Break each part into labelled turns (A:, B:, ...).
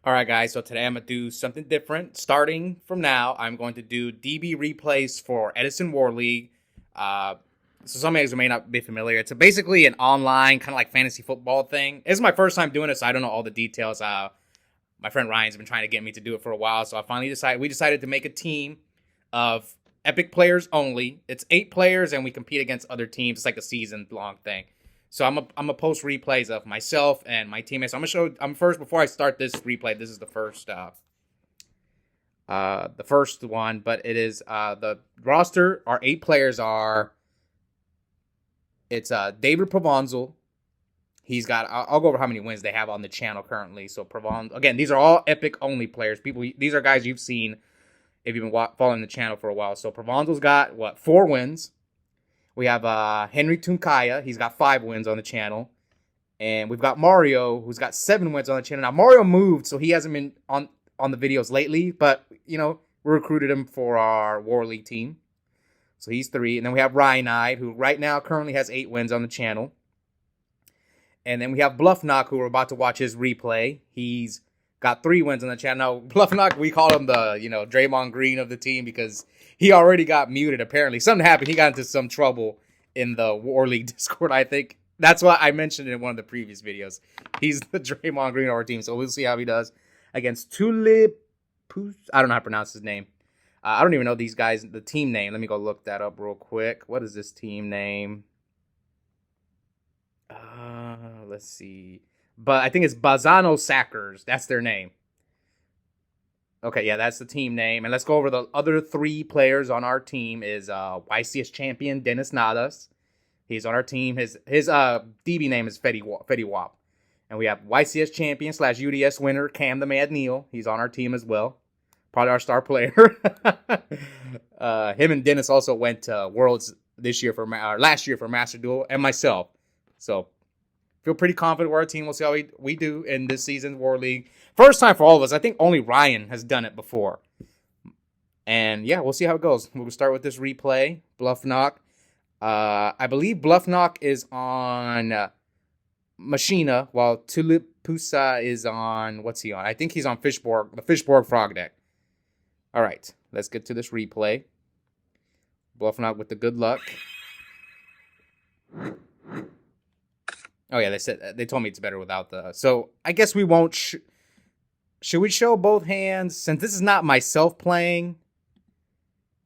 A: All right, guys, so today I'm going to do something different. Starting from now, I'm going to do DB replays for Edison War League. So some of you may not be familiar. It's basically an online kind of like fantasy football thing. This is my first time doing it, so I don't know all the details. My friend Ryan's been trying to get me to do it for a while, so we decided to make a team of epic players only. It's 8 players, and we compete against other teams. It's like a season-long thing. So I'm a post replays of myself and my teammates. So I'm first before I start this replay. This is the first one, but it is the roster. Our 8 players are. It's David Provenzel. He's got. I'll go over how many wins they have on the channel currently. So Provenzel, again, these are all epic only players. These are guys you've seen if you've been following the channel for a while. So Provenzel's got 4 wins. We have Henry Tunkaya. He's got 5 wins on the channel. And we've got Mario, who's got 7 wins on the channel. Now, Mario moved, so he hasn't been on the videos lately. But, we recruited him for our War League team. So he's 3. And then we have Ryanide, who right now currently has 8 wins on the channel. And then we have Bluffednoc, who we're about to watch his replay. He's got 3 wins on the channel. Now, Bluffednoc, we call him the, Draymond Green of the team because he already got muted, apparently. Something happened. He got into some trouble in the War League Discord, I think. That's what I mentioned in one of the previous videos. He's the Draymond Green of our team, so we'll see how he does against tullipuzza. I don't know how to pronounce his name. I don't even know these guys, the team name. Let me go look that up real quick. What is this team name? Let's see. But I think it's Bazzano Sackers. That's their name. Okay, yeah, that's the team name. And let's go over the other 3 players on our team. Is YCS champion Dennis Nadas. He's on our team. His DB name is Fetty Wap. And we have YCS champion / UDS winner Cam the Mad Neal. He's on our team as well. Probably our star player. Him and Dennis also went to Worlds last year for Master Duel, and myself. So feel pretty confident with our team. We'll see how we do in this season's War League. First time for all of us. I think only Ryan has done it before. And yeah, we'll see how it goes. We'll start with this replay. Bluffednoc. I believe Bluffednoc is on Machina, while tullipuzza is on, what's he on? I think he's on the Fishborg Frog deck. All right, let's get to this replay. Bluffednoc with the good luck. Oh yeah, they told me it's better without the. So I guess we won't. Should we show both hands since this is not myself playing?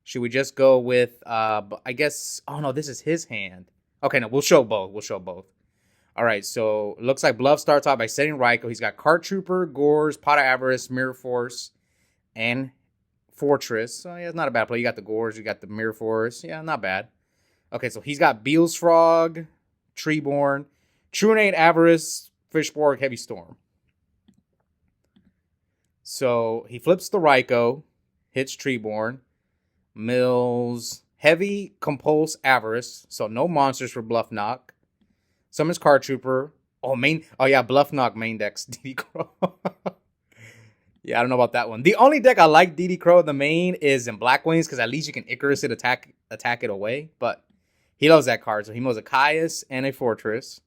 A: Should we just go with? I guess. Oh no, this is his hand. Okay, no, we'll show both. All right, so it looks like Bluff starts off by setting Ryko. He's got Cart Trooper, Gores, Pot of Avarice, Mirror Force, and Fortress. So yeah, it's not a bad play. You got the Gores, you got the Mirror Force. Yeah, not bad. Okay, so he's got Beel's Frog, Treeborn, Trunade, Avarice, Fishborg, Heavy Storm. So he flips the Ryko, hits Treeborn, mills Heavy, Compulse, Avarice. So no monsters for Bluffednoc. Summons Card Trooper. Oh yeah, Bluffednoc main decks DD Crow. Yeah, I don't know about that one. The only deck I like DD Crow the main is in Black Wings because at least you can Icarus it, attack it away. But he loves that card, so he mows a Caius and a Fortress.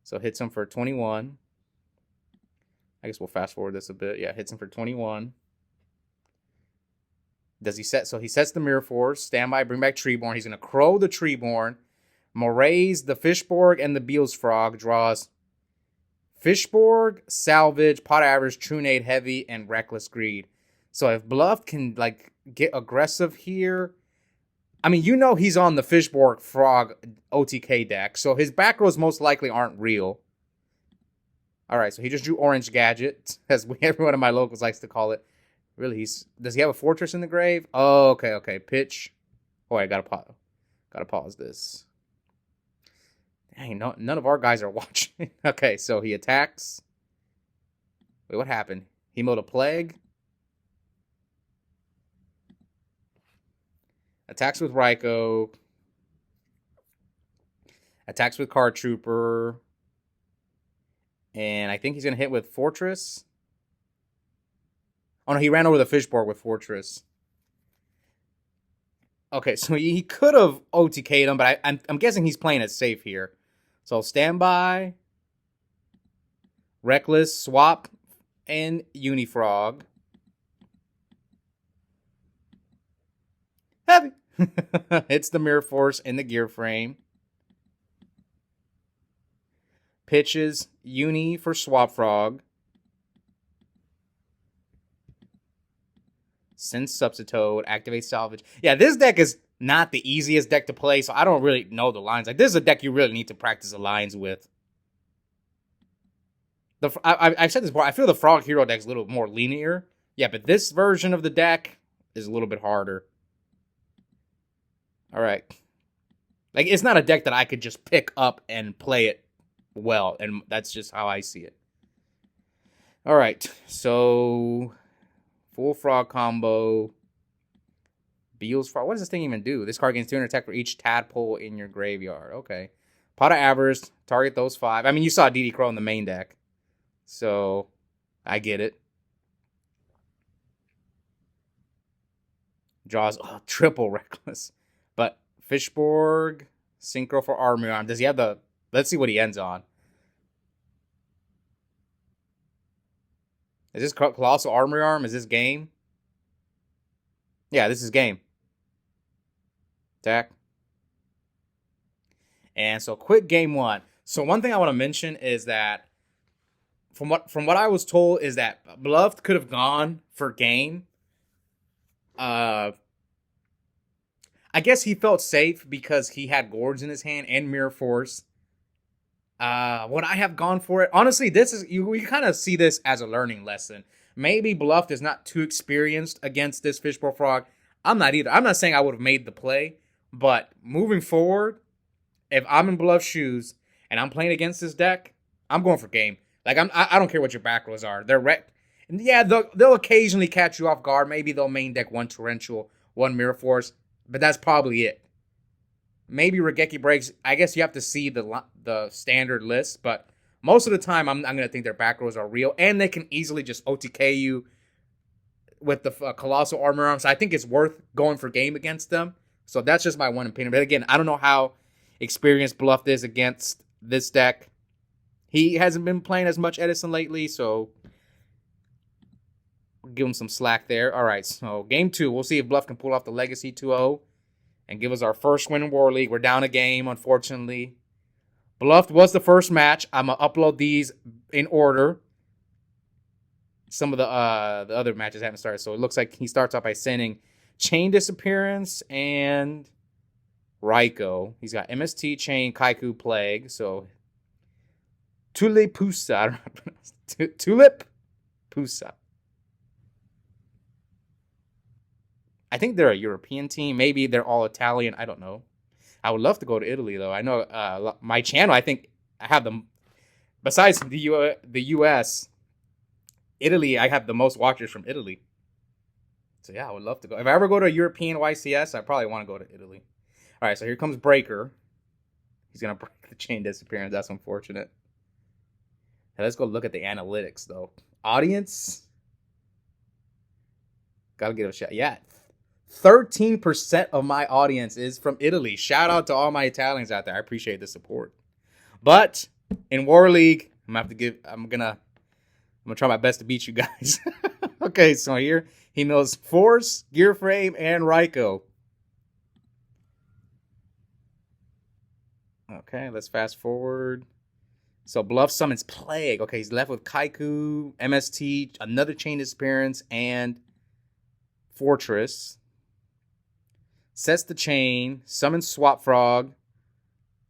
A: So hits him for 21. I guess we'll fast forward this a bit. Yeah, hits him for 21. Does he set? So he sets the Mirror Force. Standby, bring back Treeborn. He's going to Crow the Treeborn. Moraze, the Fishborg, and the Beel's Frog. Draws Fishborg, Salvage, Pot Average, Trunade, Heavy, and Reckless Greed. So if Bluff can get aggressive here. I mean, he's on the Fishborg Frog OTK deck, so his back rows most likely aren't real. All right, so he just drew Orange Gadget, as everyone in my locals likes to call it. Really, does he have a Fortress in the grave? Oh, okay. Pitch. Oh, I gotta pause this. Dang, none of our guys are watching. Okay, so he attacks. Wait, what happened? He mowed a Plague. Attacks with Ryko. Attacks with Card Trooper. And I think he's going to hit with Fortress. Oh, no, he ran over the Fishborg with Fortress. Okay, so he could have OTK'd him, but I'm guessing he's playing it safe here. So standby. Reckless, swap, and Unifrog. Heavy. Hits the Mirror Force in the gear frame. Pitches Uni for Swap Frog. Sends Substitute. Activates Salvage. Yeah, this deck is not the easiest deck to play, so I don't really know the lines. Like, this is a deck you really need to practice the lines with. I've said this before. I feel the Frog Hero deck is a little more linear. Yeah, but this version of the deck is a little bit harder. All right. Like, it's not a deck that I could just pick up and play it well, and that's just how I see it. All right, so full Frog combo. Beal's Frog. What does this thing even do? This card gains 200 attack for each tadpole in your graveyard. Okay. Pot of Avarice. Target those 5. I mean, you saw DD Crow in the main deck, so I get it. Draws triple Reckless. But Fishborg, Synchro for Army Arm. Does he have the... Let's see what he ends on. Is this Colossal Armory Arm? Is this game? Yeah, this is game. Attack. And so quick game 1. So one thing I want to mention is that from what I was told is that Bluffed could have gone for game. I guess he felt safe because he had Gorge in his hand and Mirror Force. Would I have gone for it? Honestly, we kind of see this as a learning lesson. Maybe Bluffed is not too experienced against this Fishborg Frog. I'm not either. I'm not saying I would have made the play, but moving forward, if I'm in Bluff's shoes and I'm playing against this deck, I'm going for game. Like, I don't care what your back rows are. And yeah, they'll occasionally catch you off guard. Maybe they'll main deck 1 Torrential, 1 Mirror Force. But that's probably it. Maybe Regeki breaks. I guess you have to see the standard list. But most of the time, I'm going to think their back rows are real. And they can easily just OTK you with the Colossal Armor Arms. I think it's worth going for game against them. So that's just my one opinion. But again, I don't know how experienced Bluffed is against this deck. He hasn't been playing as much Edison lately. So give him some slack there. All right, so game 2. We'll see if Bluff can pull off the Legacy 2-0 and give us our first win in War League. We're down a game, unfortunately. Bluffed was the first match. I'm going to upload these in order. Some of the other matches haven't started, so it looks like he starts off by sending Chain Disappearance and Raikou. He's got MST, Chain, Kaiku, Plague, so tullipuzza. I don't know how to pronounce it. Tullipuzza. I think they're a European team. Maybe they're all Italian. I don't know. I would love to go to Italy, though. I know my channel, I think I have them. Besides the U.S., Italy, I have the most watchers from Italy. So, yeah, I would love to go. If I ever go to a European YCS, I probably want to go to Italy. All right, so here comes Breaker. He's going to break the Chain Disappearance. That's unfortunate. Now, let's go look at the analytics, though. Audience. Gotta give it a shot. Yeah. 13% of my audience is from Italy. Shout out to all my Italians out there. I appreciate the support. But in War League, I'm gonna try my best to beat you guys. Okay, so here he knows Force, Gear Frame, and Raikou. Okay, let's fast forward. So Bluff summons Plague. Okay, he's left with Kaiku, MST, another Chain Disappearance, and Fortress. Sets the Chain, summons Swap Frog,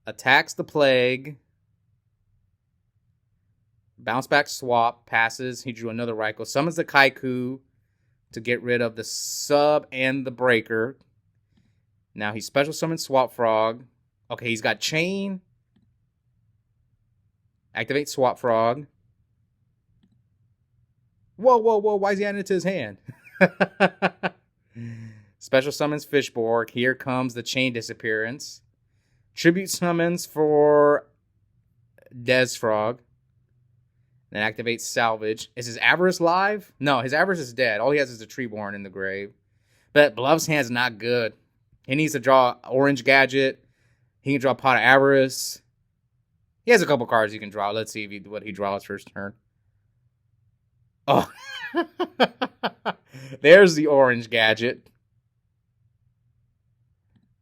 A: attacks the Plague, bounce back swap, passes. He drew another Raikou, summons the Kaiku to get rid of the sub and the breaker. Now he special summons Swap Frog. Okay, he's got Chain. Activate Swap Frog. Whoa, whoa, whoa. Why is he adding it to his hand? Special summons Fishborg. Here comes the Chain Disappearance. Tribute summons for Des Frog. Then activates Salvage. Is his Avarice live? No, his Avarice is dead. All he has is a Treeborn in the grave. But Bluff's hand's not good. He needs to draw Orange Gadget. He can draw Pot of Avarice. He has a couple cards he can draw. Let's see what he draws first turn. Oh, There's the orange gadget.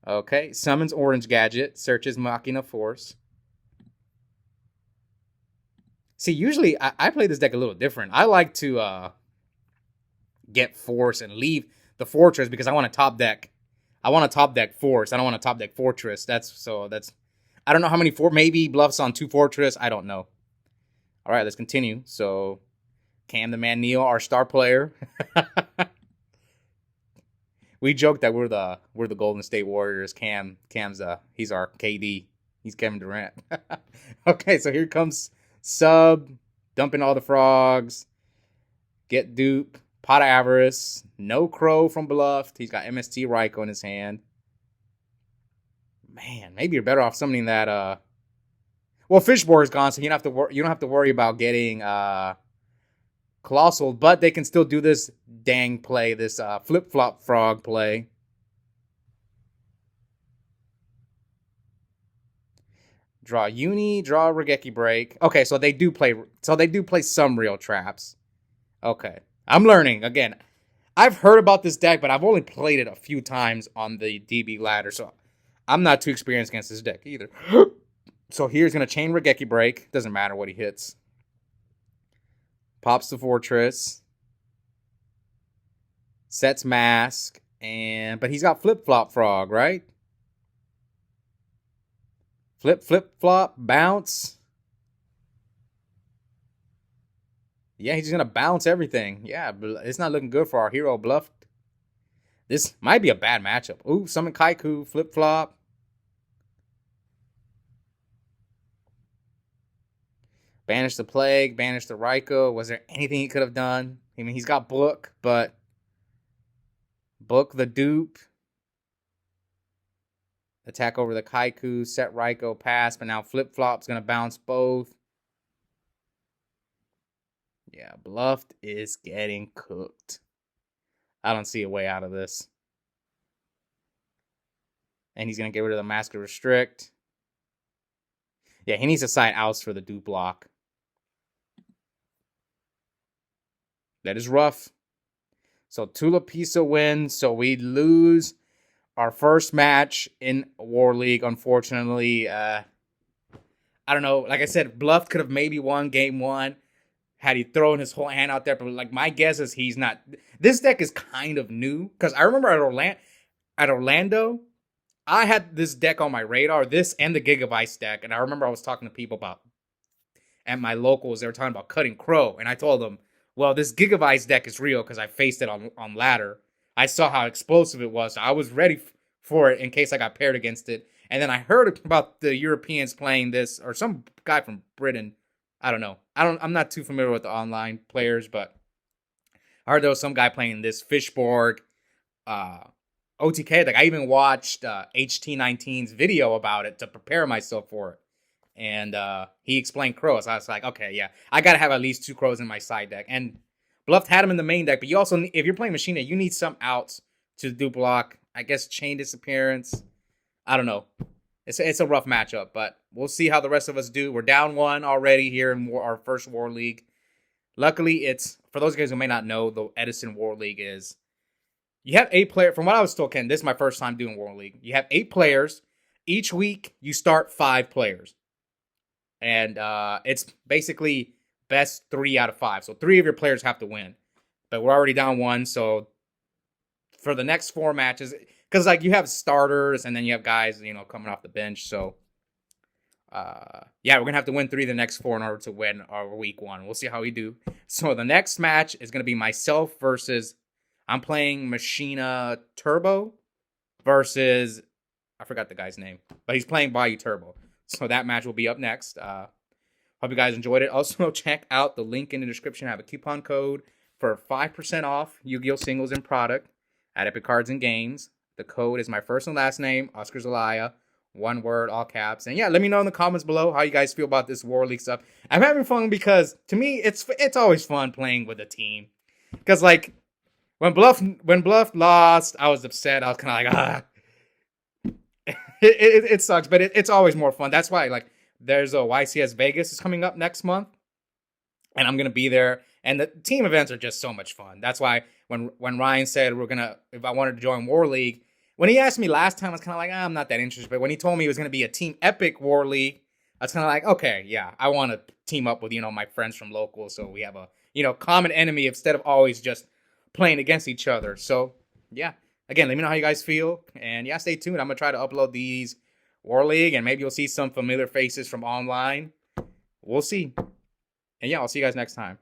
A: Okay, summons orange gadget, searches Machina force. See, usually I play this deck a little different. I like to get force and leave the fortress because I want to top deck. I want to top deck force. I don't want to top deck fortress. That's I don't know how many maybe bluffs on 2 fortress. I don't know. All right, let's continue. So Cam the Man Neil, our star player. We joke that we're the Golden State Warriors. Cam's he's our KD. He's Kevin Durant. Okay, so here comes Sub, dumping all the frogs. Get dupe. Pot of Avarice. No Crow from Bluffed. He's got MST Raikou in his hand. Man, maybe you're better off summoning that. Well, Fishborg's gone, so you don't have to worry about getting Colossal, but they can still do this dang play, this flip-flop frog play. Draw Uni, draw Regeki Break. Okay, so they do play some real traps. Okay. I'm learning. Again, I've heard about this deck, but I've only played it a few times on the DB ladder, so I'm not too experienced against this deck either. So here's going to chain Regeki Break. Doesn't matter what he hits. Pops the Fortress. Sets Mask. But he's got Flip-Flop Frog, right? Flip-Flop, Bounce. Yeah, he's going to bounce everything. Yeah, it's not looking good for our hero Bluffed. This might be a bad matchup. Ooh, summon Kaiku, Flip-Flop. Banish the Plague, banish the Raikou. Was there anything he could have done? I mean, he's got Book, but Book the dupe. Attack over the Kaiku, set Raikou, pass, but now Flip-Flop's going to bounce both. Yeah, Bluffed is getting cooked. I don't see a way out of this. And he's going to get rid of the Mask of Restrict. Yeah, he needs to sign outs for the dupe block. That is rough. So tullipuzza wins. So we lose our first match in War League, unfortunately. I don't know. Like I said, Bluff could have maybe won game 1 had he thrown his whole hand out there. But like my guess is he's not. This deck is kind of new. Because I remember at Orlando, I had this deck on my radar. This and the Gigavice deck. And I remember I was talking to people about, at my locals, they were talking about cutting Crow. And I told them, well, this Gigavice deck is real because I faced it on ladder. I saw how explosive it was. So I was ready for it in case I got paired against it. And then I heard about the Europeans playing this, or some guy from Britain. I don't know. I'm not too familiar with the online players, but I heard there was some guy playing this Fishborg OTK. Like I even watched HT19's video about it to prepare myself for it. And he explained Crows. I was like, okay, yeah, I got to have at least 2 Crows in my side deck. And Bluffed had him in the main deck, but you also, if you're playing Machina, you need some outs to do block. I guess Chain Disappearance. I don't know. It's a rough matchup, but we'll see how the rest of us do. We're down 1 already here in our first War League. Luckily, it's, for those guys who may not know, the Edison War League is, you have 8 players. From what I was told, Ken, this is my first time doing War League. You have 8 players. Each week, you start 5 players. And it's basically best 3 out of 5. So 3 of your players have to win. But we're already down 1. So for the next 4 matches, because like you have starters and then you have guys, coming off the bench. So yeah, we're going to have to win 3 of the next 4 in order to win our week 1. We'll see how we do. So the next match is going to be myself versus, I'm playing Machina Turbo versus, I forgot the guy's name, but he's playing Bayou Turbo. So that match will be up next. Hope you guys enjoyed it. Also, check out the link in the description. I have a coupon code for 5% off Yu-Gi-Oh! Singles and product at Epic Cards and Games. The code is my first and last name, Oscar Zelaya. 1 word, all caps. And yeah, let me know in the comments below how you guys feel about this War League stuff. I'm having fun because, to me, it's always fun playing with a team. Because, like, when Bluff lost, I was upset. I was kind of like, It sucks, but it's always more fun. That's why, like, there's a YCS Vegas is coming up next month, and I'm gonna be there. And the team events are just so much fun. That's why when Ryan said if I wanted to join War League, when he asked me last time, I was kind of like, I'm not that interested. But when he told me it was going to be a team epik War League, I was kind of like, okay, yeah, I want to team up with, my friends from local. So we have a, common enemy instead of always just playing against each other. So, yeah. Again, let me know how you guys feel. And, yeah, stay tuned. I'm going to try to upload these War League. And maybe you'll see some familiar faces from online. We'll see. And, yeah, I'll see you guys next time.